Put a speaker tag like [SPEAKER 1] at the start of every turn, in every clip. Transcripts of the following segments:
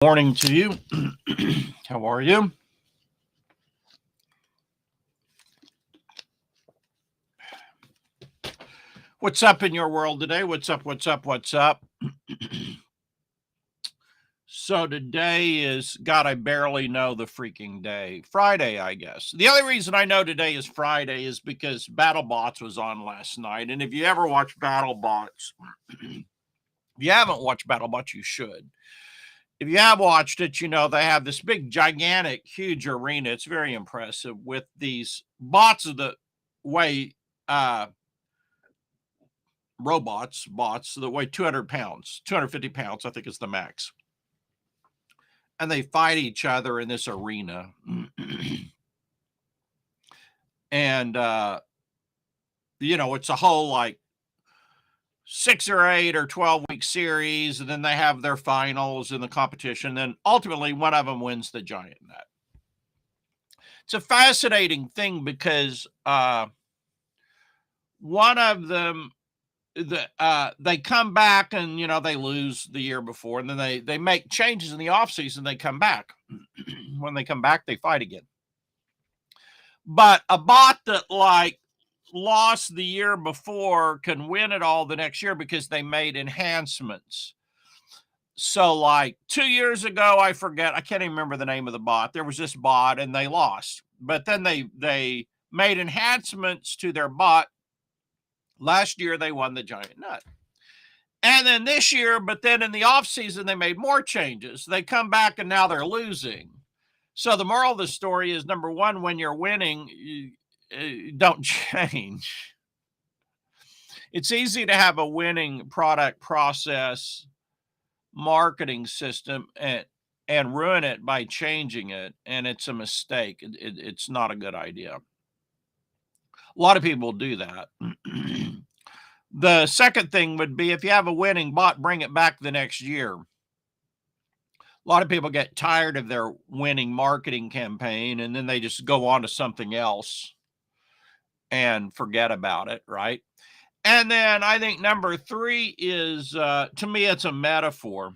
[SPEAKER 1] Morning to you. How are you? What's up in your world today? What's up? What's up? What's up? So today is, God, I barely know the freaking day. Friday, I guess. The only reason I know today is Friday is because BattleBots was on last night. And if you ever watch BattleBots, if you haven't watched BattleBots, you should. If you have watched it, you know they have this big, gigantic, huge arena. It's very impressive with these bots of the way bots that weigh 200 pounds, 250 pounds, I think is the max. And they fight each other in this arena. And, it's a whole like 6 or 8 or 12-week series. And then they have their finals in the competition. Then ultimately, one of them wins the giant nut. It's a fascinating thing because one of them, they come back and they lose the year before, and then they make changes in the off season. They come back. When they come back, they fight again. But a bot that like lost the year before can win it all the next year because they made enhancements. So like 2 years ago, I can't even remember the name of the bot. There was this bot and they lost, but then they made enhancements to their bot. Last year, they won the giant nut. And then this year, but then in the offseason, they made more changes. They come back and now they're losing. So the moral of the story is, number one, when you're winning, you don't change. It's easy to have a winning product, process, marketing system and ruin it by changing it. And it's a mistake. It's not a good idea. A lot of people do that. The second thing would be, if you have a winning bot, bring it back the next year. A lot of people get tired of their winning marketing campaign and then they just go on to something else and forget about it, right? And then I think number 3 is, to me, it's a metaphor.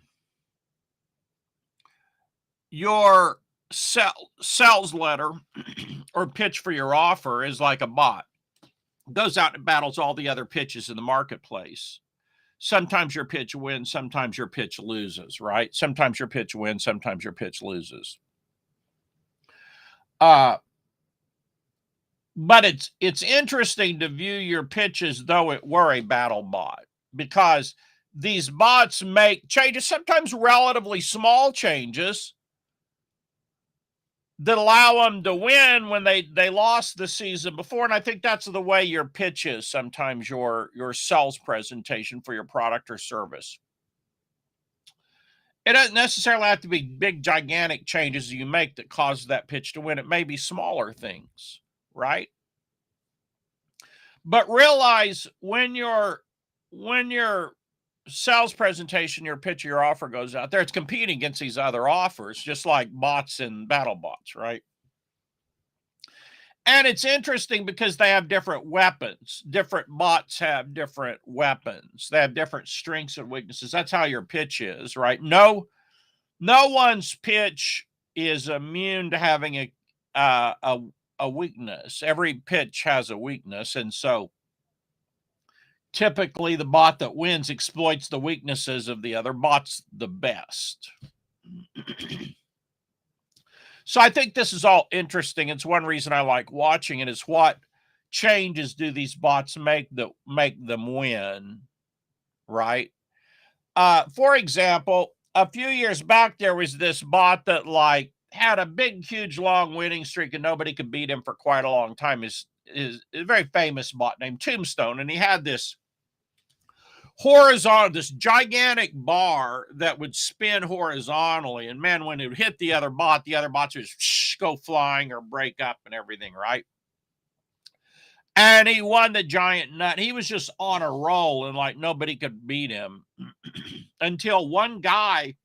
[SPEAKER 1] Your sales letter or pitch for your offer is like a bot. Goes out and battles all the other pitches in the marketplace. Sometimes your pitch wins, sometimes your pitch loses, right? Sometimes your pitch wins, sometimes your pitch loses. But it's interesting to view your pitch as though it were a battle bot, because these bots make changes, sometimes relatively small changes, that allow them to win when they lost the season before. And I think that's the way your pitch is sometimes, your sales presentation for your product or service. It doesn't necessarily have to be big, gigantic changes you make that cause that pitch to win. It may be smaller things, right? But realize when your sales presentation, your pitch, your offer goes out there, it's competing against these other offers, just like bots and battle bots, right? And it's interesting because they have different weapons. Different bots have different weapons. They have different strengths and weaknesses. That's how your pitch is, right? No one's pitch is immune to having a weakness. Every pitch has a weakness, and so typically the bot that wins exploits the weaknesses of the other bots the best. So I think this is all interesting. It's one reason I like watching it, is what changes do these bots make that make them win, right? For example, a few years back, there was this bot that like had a big, huge, long winning streak and nobody could beat him for quite a long time. Is a very famous bot named Tombstone, and he had this this gigantic bar that would spin horizontally, and man, when it would hit the other bots would go flying or break up and everything, right? And he won the giant nut. He was just on a roll, and like nobody could beat him until one guy,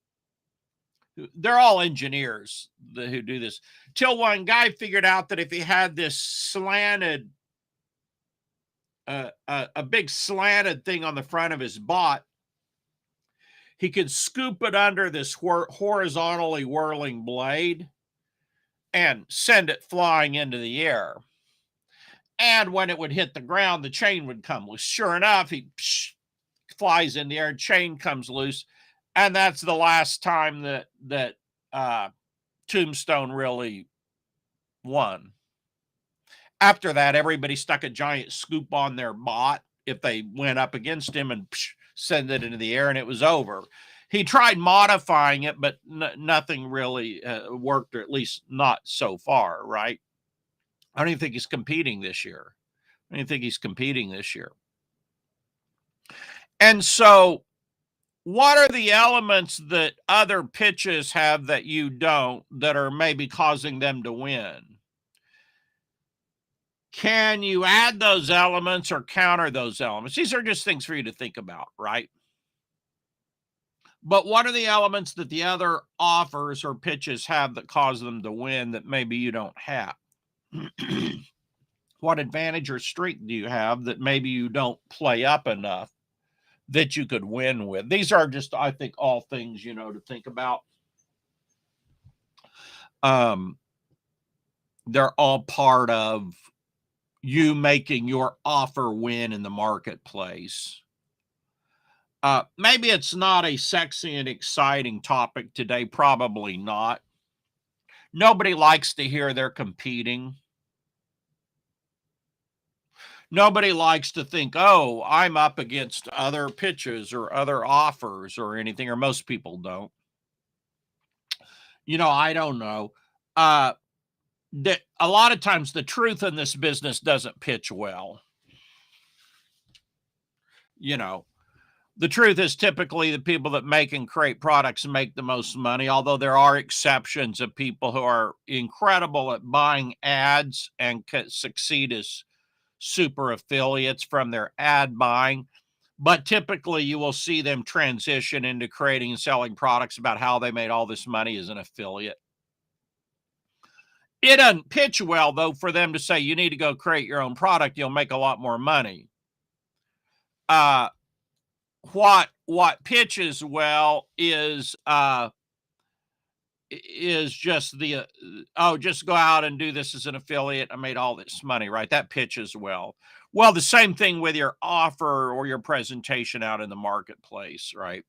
[SPEAKER 1] they're all engineers who do this, till one guy figured out that if he had this slanted a big slanted thing on the front of his bot, he could scoop it under this horizontally whirling blade and send it flying into the air. And when it would hit the ground, the chain would come loose. Sure enough, he flies in the air, chain comes loose, and that's the last time that Tombstone really won. After that, everybody stuck a giant scoop on their bot if they went up against him and send it into the air, and it was over. He tried modifying it, but nothing really worked, or at least not so far, right? I don't even think he's competing this year. And so, what are the elements that other pitches have that you don't, that are maybe causing them to win? Can you add those elements or counter those elements? These are just things for you to think about, right? But what are the elements that the other offers or pitches have that cause them to win that maybe you don't have? What advantage or strength do you have that maybe you don't play up enough that you could win with? These are just, I think, all things, to think about. They're all part of you making your offer win in the marketplace. Maybe it's not a sexy and exciting topic today. Probably not. Nobody likes to hear they're competing. Nobody likes to think, oh, I'm up against other pitches or other offers or anything, or most people don't. I don't know. A lot of times the truth in this business doesn't pitch well. The truth is typically the people that make and create products make the most money, although there are exceptions of people who are incredible at buying ads and succeed as super affiliates from their ad buying. But typically you will see them transition into creating and selling products about how they made all this money as an affiliate. It doesn't pitch well, though, for them to say you need to go create your own product. You'll make a lot more money. What pitches well is just just go out and do this as an affiliate. I made all this money, right? That pitches well. Well, the same thing with your offer or your presentation out in the marketplace, right?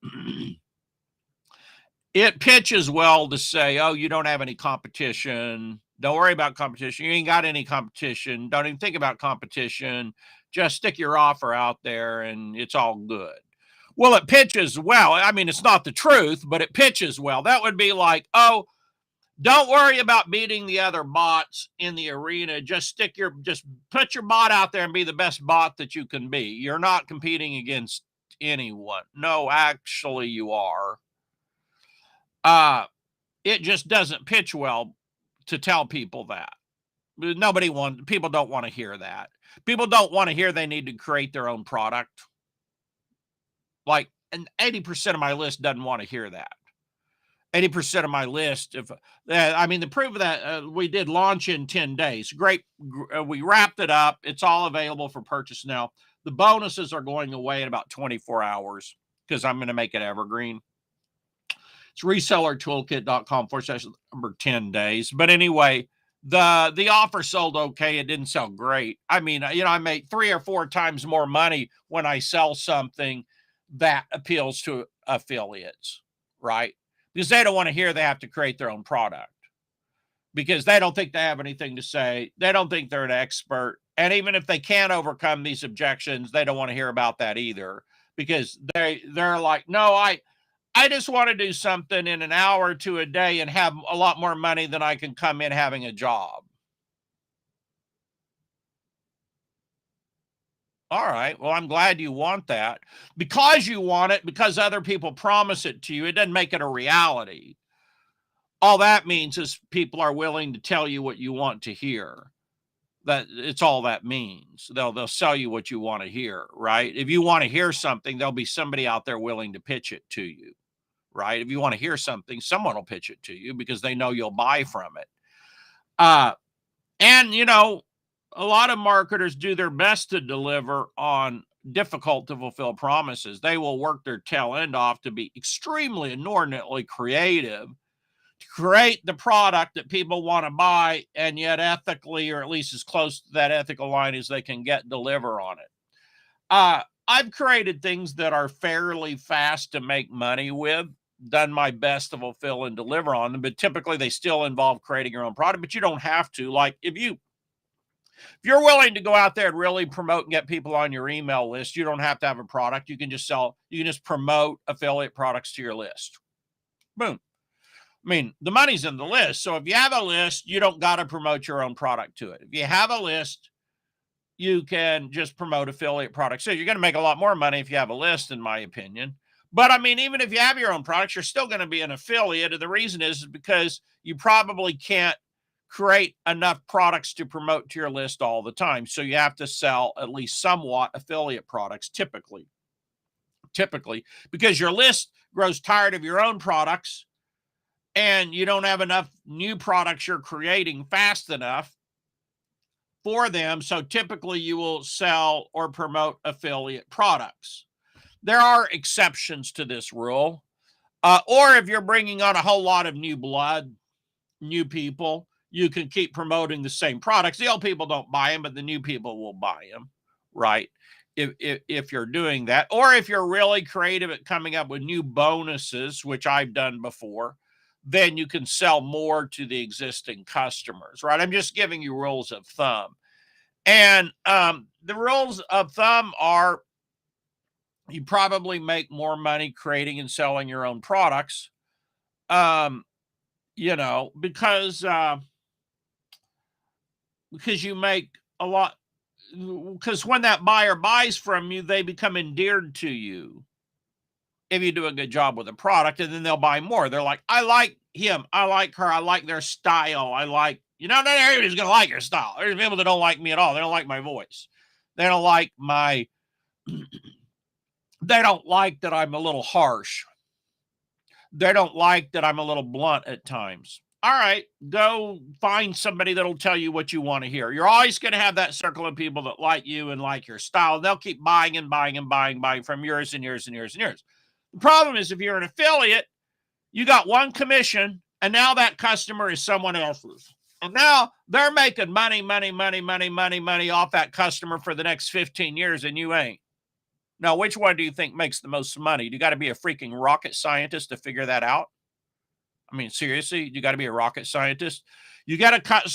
[SPEAKER 1] It pitches well to say, oh, you don't have any competition. Don't worry about competition. You ain't got any competition. Don't even think about competition. Just stick your offer out there and it's all good. Well, it pitches well. I mean, it's not the truth, but it pitches well. That would be like, oh, don't worry about beating the other bots in the arena. Just put your bot out there and be the best bot that you can be. You're not competing against anyone. No, actually you are. It just doesn't pitch well to tell people that. People don't want to hear that. People don't want to hear they need to create their own product. Like, and 80% of my list doesn't want to hear that. 80% of my list, the proof of that, we did launch in 10 days. Great. We wrapped it up. It's all available for purchase now. The bonuses are going away in about 24 hours because I'm going to make it evergreen. It's resellertoolkit.com/10 days. But anyway, the offer sold okay. It didn't sell great. I mean, I make 3 or 4 times more money when I sell something that appeals to affiliates, right? Because they don't want to hear they have to create their own product because they don't think they have anything to say. They don't think they're an expert. And even if they can't overcome these objections, they don't want to hear about that either because they're like, no, I just want to do something in an hour to a day and have a lot more money than I can come in having a job. All right. Well, I'm glad you want that. Because you want it, because other people promise it to you, it doesn't make it a reality. All that means is people are willing to tell you what you want to hear. That it's all that means. They'll sell you what you want to hear, right? If you want to hear something, there'll be somebody out there willing to pitch it to you, right? If you want to hear something, someone will pitch it to you because they know you'll buy from it. And a lot of marketers do their best to deliver on difficult to fulfill promises. They will work their tail end off to be extremely inordinately creative to create the product that people want to buy, and yet ethically, or at least as close to that ethical line as they can get, deliver on it. I've created things that are fairly fast to make money with, done my best to fulfill and deliver on them, but typically they still involve creating your own product, but you don't have to. Like if you're willing to go out there and really promote and get people on your email list, you don't have to have a product. You can just promote affiliate products to your list. Boom. I mean, the money's in the list. So if you have a list, you don't got to promote your own product to it. If you have a list, you can just promote affiliate products. So you're going to make a lot more money if you have a list, in my opinion. But I mean, even if you have your own products, you're still going to be an affiliate. And the reason is because you probably can't create enough products to promote to your list all the time. So you have to sell at least somewhat affiliate products typically, because your list grows tired of your own products and you don't have enough new products you're creating fast enough for them. So typically you will sell or promote affiliate products. There are exceptions to this rule. Or if you're bringing on a whole lot of new blood, new people, you can keep promoting the same products. The old people don't buy them, but the new people will buy them, right? If you're doing that, or if you're really creative at coming up with new bonuses, which I've done before, then you can sell more to the existing customers, right? I'm just giving you rules of thumb. And the rules of thumb are you probably make more money creating and selling your own products, because you make a lot, because when that buyer buys from you, they become endeared to you if you do a good job with the product, and then they'll buy more. They're like, I like him, I like her, I like their style, I like, not everybody's going to like your style. There's people that don't like me at all. They don't like my voice. They don't like they don't like that I'm a little harsh. They don't like that I'm a little blunt at times. All right, go find somebody that'll tell you what you want to hear. You're always going to have that circle of people that like you and like your style. They'll keep buying and buying and buying from years and years and years and years. The problem is if you're an affiliate, you got one commission, and now that customer is someone else's. And now they're making money off that customer for the next 15 years, and you ain't. Now, which one do you think makes the most money? You got to be a freaking rocket scientist to figure that out. I mean, seriously, you got to be a rocket scientist. You got to cut.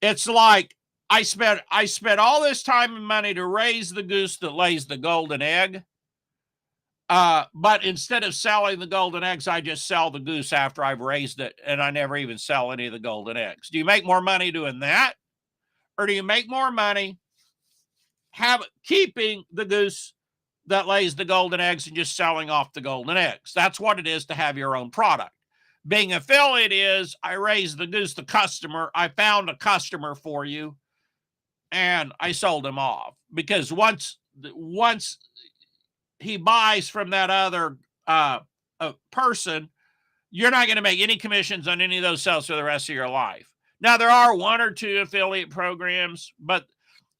[SPEAKER 1] It's like I spent all this time and money to raise the goose that lays the golden egg. But instead of selling the golden eggs, I just sell the goose after I've raised it, and I never even sell any of the golden eggs. Do you make more money doing that, or do you make more money keeping the goose that lays the golden eggs and just selling off the golden eggs? That's what it is to have your own product. Being affiliate is I raised the goose, the customer. I found a customer for you, and I sold him off, because once he buys from that other person, you're not going to make any commissions on any of those sales for the rest of your life. Now, there are one or two affiliate programs, but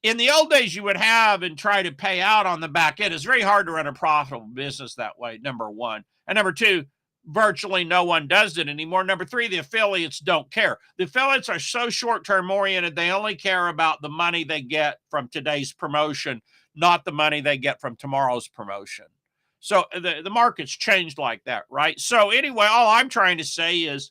[SPEAKER 1] in the old days, you would have and try to pay out on the back end. It's very hard to run a profitable business that way, number one. And number two, virtually no one does it anymore. Number three, the affiliates don't care. The affiliates are so short-term oriented, they only care about the money they get from today's promotion, not the money they get from tomorrow's promotion. So the market's changed like that, right? So anyway, all I'm trying to say is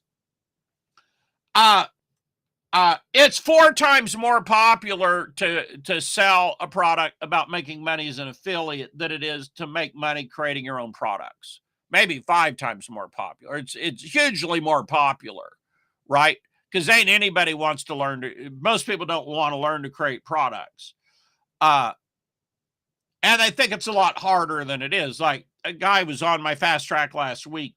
[SPEAKER 1] it's 4 times more popular to sell a product about making money as an affiliate than it is to make money creating your own products. Maybe 5 times more popular. It's hugely more popular, right? Because ain't anybody wants to learn to, most people don't want to learn to create products. And I think it's a lot harder than it is. Like a guy was on my fast track last week,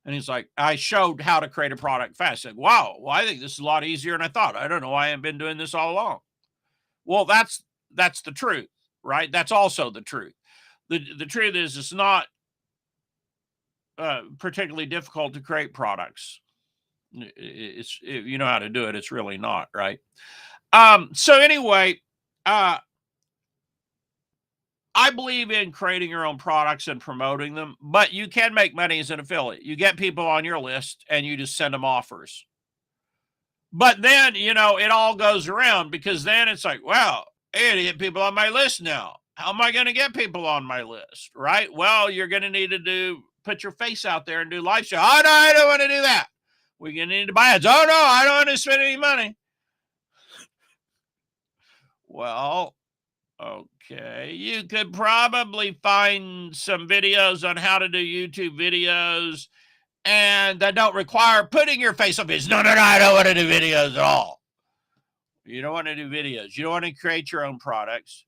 [SPEAKER 1] and he's like, I showed how to create a product fast. I said, wow, well, I think this is a lot easier than I thought. I don't know why I haven't been doing this all along. Well, that's the truth, right? That's also the truth. The truth is it's not particularly difficult to create products. It's if you know how to do it, it's really not, right? So anyway, I believe in creating your own products and promoting them, but you can make money as an affiliate. You get people on your list and you just send them offers. But then, it all goes around, because then it's like, well, I gotta get people on my list now. How am I going to get people on my list? Right? Well, you're going to need to put your face out there and do live show. Oh, no, I don't want to do that. We're going to need to buy ads. Oh, no, I don't want to spend any money. Well, okay. You could probably find some videos on how to do YouTube videos and that don't require putting your face on videos. No, I don't want to do videos at all. You don't want to do videos. You don't want to create your own products.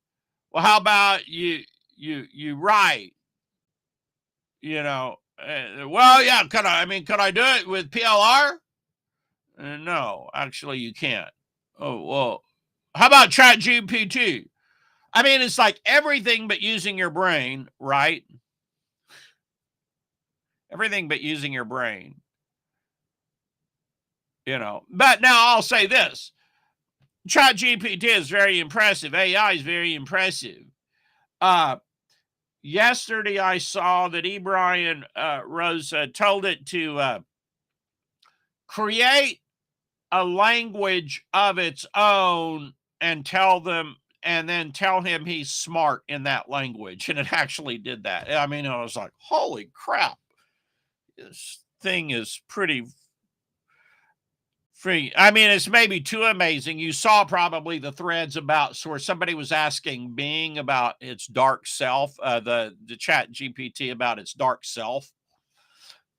[SPEAKER 1] Well, how about you write? Well, yeah. Can I do it with PLR? No, actually, you can't. Oh, well, how about Chat GPT? It's like everything but using your brain, right? Everything but using your brain. But now I'll say this. Chat GPT is very impressive. AI is very impressive. Yesterday I saw that Brian Rose told it to create a language of its own and then tell him he's smart in that language. And it actually did that. I was like, holy crap. This thing is pretty free. It's maybe too amazing. You saw probably the threads about where somebody was asking Bing about its dark self, the Chat GPT about its dark self.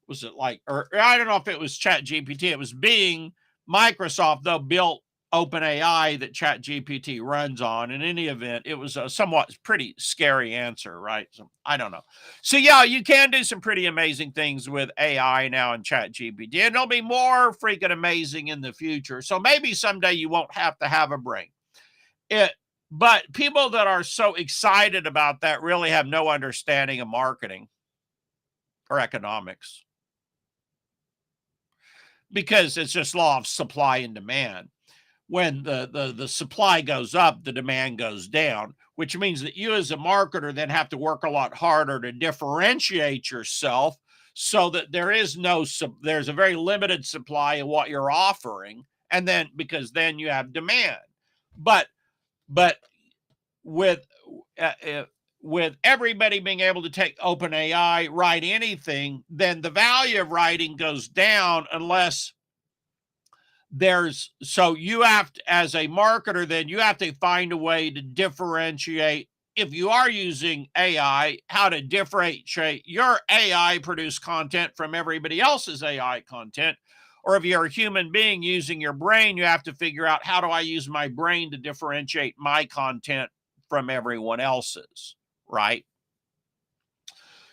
[SPEAKER 1] Was it like, or I don't know if it was Chat GPT. It was Bing. Microsoft, though, built OpenAI that Chat GPT runs on. In any event, it was a somewhat pretty scary answer, right? So I don't know. So yeah, you can do some pretty amazing things with AI now in Chat GPT, and it'll be more freaking amazing in the future. So maybe someday you won't have to have a brain. But people that are so excited about that really have no understanding of marketing or economics, because it's just law of supply and demand. When the supply goes up, the demand goes down, which means that you as a marketer then have to work a lot harder to differentiate yourself, so that there's a very limited supply of what you're offering. And then, because then you have demand. But with everybody being able to take OpenAI, write anything, then the value of writing goes down unless so you have to, as a marketer, then you have to find a way to differentiate, if you are using AI, how to differentiate your AI produced content from everybody else's AI content. Or if you're a human being using your brain, you have to figure out, how do I use my brain to differentiate my content from everyone else's, right?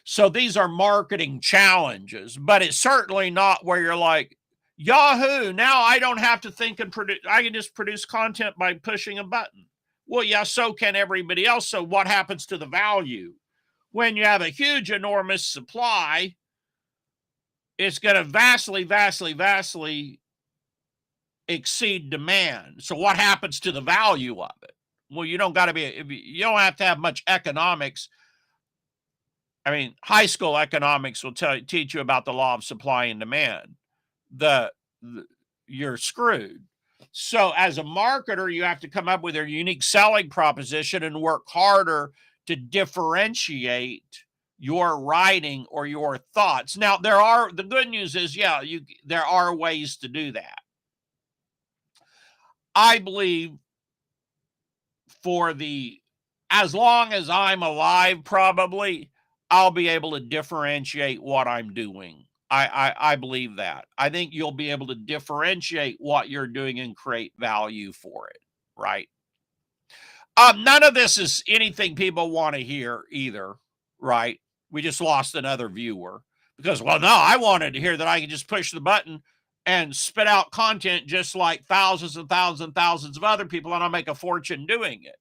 [SPEAKER 1] So these are marketing challenges, but it's certainly not where you're like, Yahoo, now I don't have to think and produce. I can just produce content by pushing a button. Well, yeah, so can everybody else. So what happens to the value? When you have a huge, enormous supply, it's going to vastly, vastly, vastly exceed demand. So what happens to the value of it? Well, you don't have to have much economics. High school economics will teach you about the law of supply and demand. You're screwed. So as a marketer, you have to come up with a unique selling proposition and work harder to differentiate your writing or your thoughts. Now, the good news is, there are ways to do that. I believe as long as I'm alive, probably I'll be able to differentiate what I'm doing. I believe that. I think you'll be able to differentiate what you're doing and create value for it, right? None of this is anything people want to hear either, right? We just lost another viewer because, well, no, I wanted to hear that I could just push the button and spit out content just like thousands and thousands and thousands of other people, and I'll make a fortune doing it.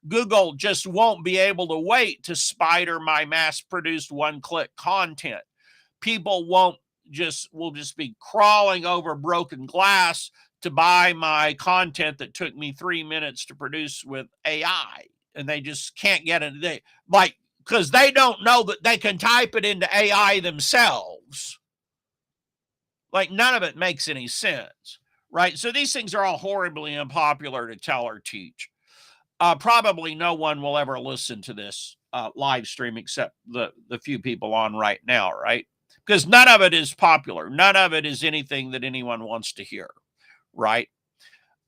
[SPEAKER 1] Google just won't be able to wait to spider my mass-produced one-click content. People will just be crawling over broken glass to buy my content that took me 3 minutes to produce with AI. and they just can't get it. Because they don't know that they can type it into AI themselves. Like, none of it makes any sense, right? So these things are all horribly unpopular to tell or teach. Probably no one will ever listen to this live stream except the few people on right now, right? Because none of it is popular. None of it is anything that anyone wants to hear, right?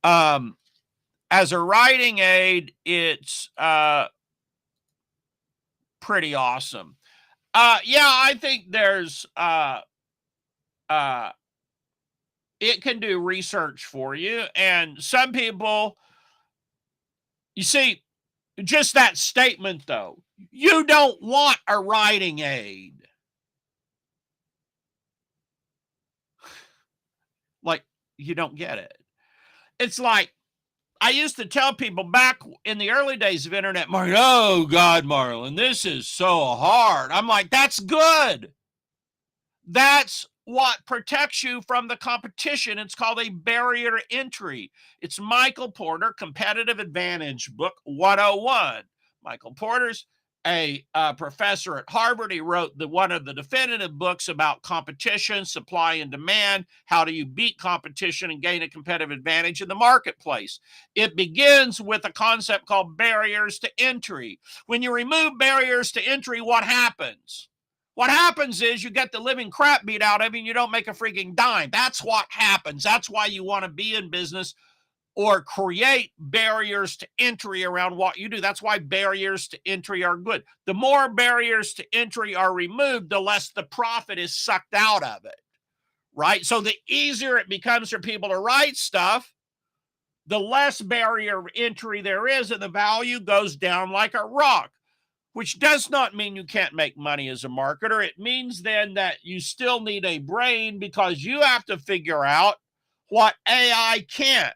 [SPEAKER 1] As a writing aid, it's pretty awesome. Yeah, I think there's it can do research for you. And some people, you see, just that statement though, you don't want a writing aid. Like, you don't get it. It's like, I used to tell people back in the early days of internet, Marlon, oh God, Marlon, this is so hard. I'm like, that's good. That's what protects you from the competition. It's called a barrier to entry. It's Michael Porter, Competitive Advantage Book 101. Michael Porter's a professor at Harvard. He wrote one of the definitive books about competition, supply and demand. How do you beat competition and gain a competitive advantage in the marketplace? It begins with a concept called barriers to entry. When you remove barriers to entry, what happens? What happens is you get the living crap beat out of you and you don't make a freaking dime. That's what happens. That's why you want to be in business or create barriers to entry around what you do. That's why barriers to entry are good. The more barriers to entry are removed, the less the profit is sucked out of it, right? So the easier it becomes for people to write stuff, the less barrier of entry there is, and the value goes down like a rock. Which does not mean you can't make money as a marketer. It means then that you still need a brain because you have to figure out what AI can't.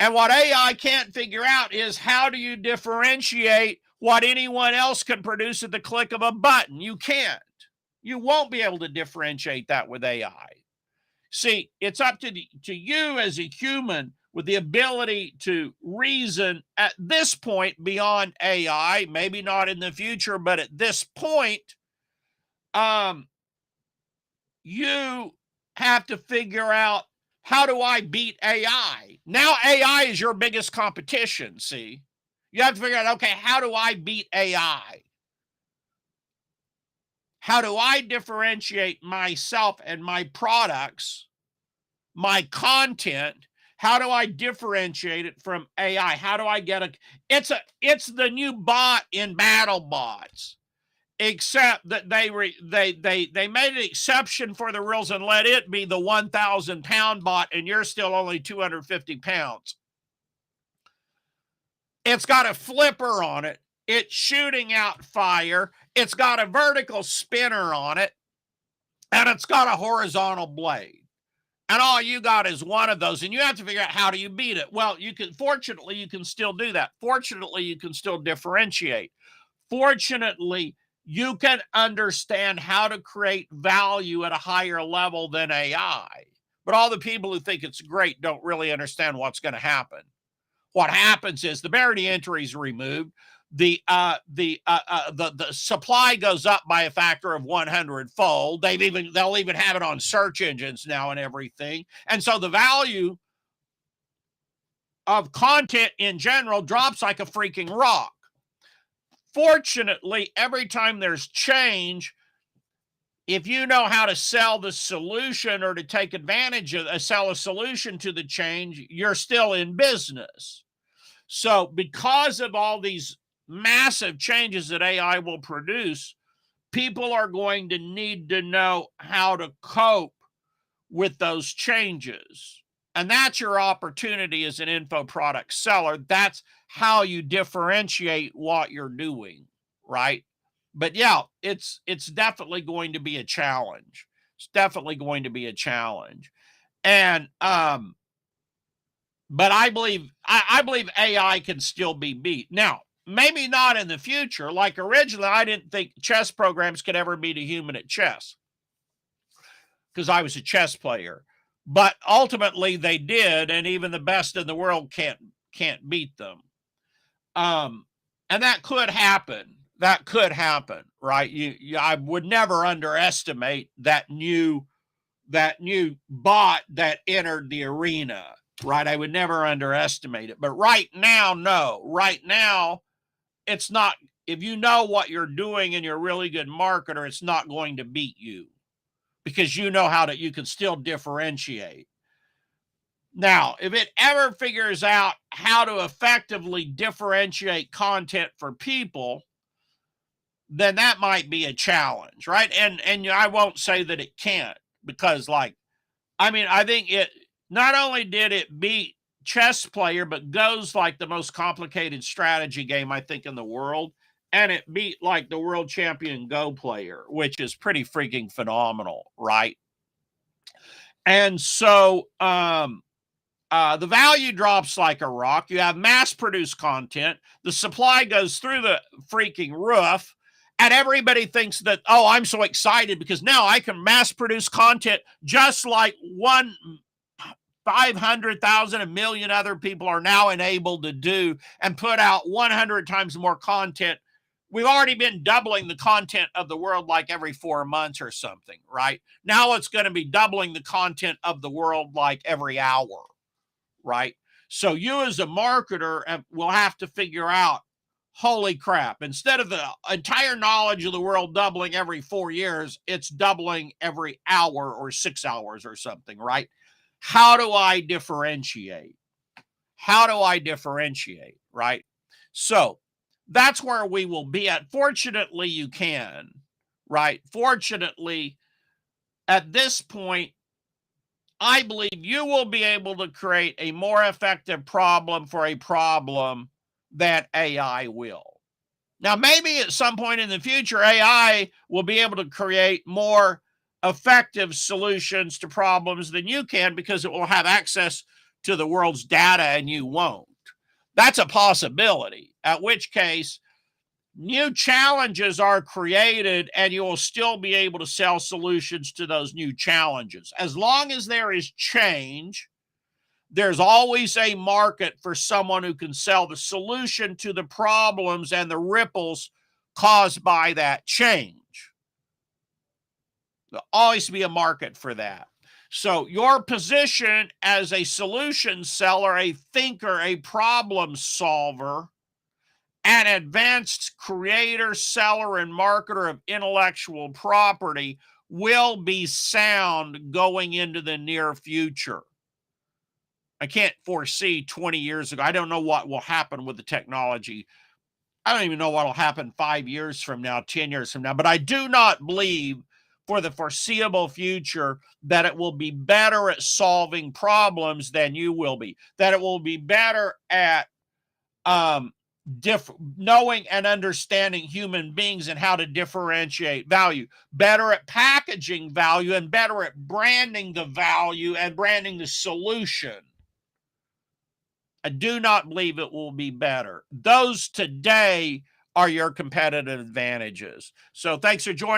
[SPEAKER 1] And what AI can't figure out is how do you differentiate what anyone else can produce at the click of a button? You can't. You won't be able to differentiate that with AI. See, it's up to you as a human with the ability to reason at this point beyond AI, maybe not in the future, but at this point, you have to figure out, how do I beat AI? Now AI is your biggest competition, see? You have to figure out, okay, how do I beat AI? How do I differentiate myself and my products, my content? How do I differentiate it from AI? How do I get it's the new bot in battle bots, except that they made an exception for the rules and let it be the 1,000-pound bot, and you're still only 250 pounds. It's got a flipper on it. It's shooting out fire. It's got a vertical spinner on it, and it's got a horizontal blade. And all you got is one of those, and you have to figure out, how do you beat it? Well, fortunately, you can still do that. Fortunately, you can still differentiate. Fortunately, you can understand how to create value at a higher level than AI. But all the people who think it's great don't really understand what's going to happen. What happens is the barrier to entry is removed. The supply goes up by a factor of 100-fold. They'll even have it on search engines now and everything. And so the value of content in general drops like a freaking rock. Fortunately, every time there's change, if you know how to sell the solution or to take advantage of sell a solution to the change, you're still in business. So because of all these massive changes that AI will produce, people are going to need to know how to cope with those changes. And that's your opportunity as an info product seller. That's how you differentiate what you're doing, right? But yeah, it's definitely going to be a challenge. It's definitely going to be a challenge. And but I believe AI can still be beat. Now, maybe not in the future. Like originally, I didn't think chess programs could ever beat a human at chess because I was a chess player. But ultimately, they did, and even the best in the world can't beat them. And that could happen. That could happen, right? I would never underestimate that new bot that entered the arena, right? I would never underestimate it. But right now, no. Right now, it's not. If you know what you're doing and you're a really good marketer, it's not going to beat you because you know you can still differentiate. Now, if it ever figures out how to effectively differentiate content for people, then that might be a challenge, right? And I won't say that it can't, because I think it not only did it beat Chess Player, but Go's like the most complicated strategy game I think in the world, and it beat like the world champion Go player, which is pretty freaking phenomenal, right? And so the value drops like a rock. You have mass-produced content. The supply goes through the freaking roof. And everybody thinks that, oh, I'm so excited because now I can mass-produce content just like 500,000, 1 million other people are now enabled to do, and put out 100 times more content. We've already been doubling the content of the world like every 4 months or something, right? Now it's going to be doubling the content of the world like every hour, right? So you as a marketer will have to figure out, holy crap, instead of the entire knowledge of the world doubling every 4 years, it's doubling every hour or 6 hours or something, right? How do I differentiate? How do I differentiate, right? So that's where we will be at. Fortunately, you can, right? Fortunately, at this point, I believe you will be able to create a more effective problem for a problem than AI will. Now, maybe at some point in the future, AI will be able to create more effective solutions to problems than you can because it will have access to the world's data and you won't. That's a possibility, at which case new challenges are created and you will still be able to sell solutions to those new challenges. As long as there is change, there's always a market for someone who can sell the solution to the problems and the ripples caused by that change. There'll always be a market for that. So your position as a solution seller, a thinker, a problem solver, an advanced creator, seller, and marketer of intellectual property will be sound going into the near future. I can't foresee 20 years ago. I don't know what will happen with the technology. I don't even know what will happen 5 years from now, 10 years from now. But I do not believe for the foreseeable future that it will be better at solving problems than you will be. That it will be better at knowing and understanding human beings and how to differentiate value, better at packaging value, and better at branding the value and branding the solution. I do not believe it will be better. Those today are your competitive advantages. So thanks for joining me.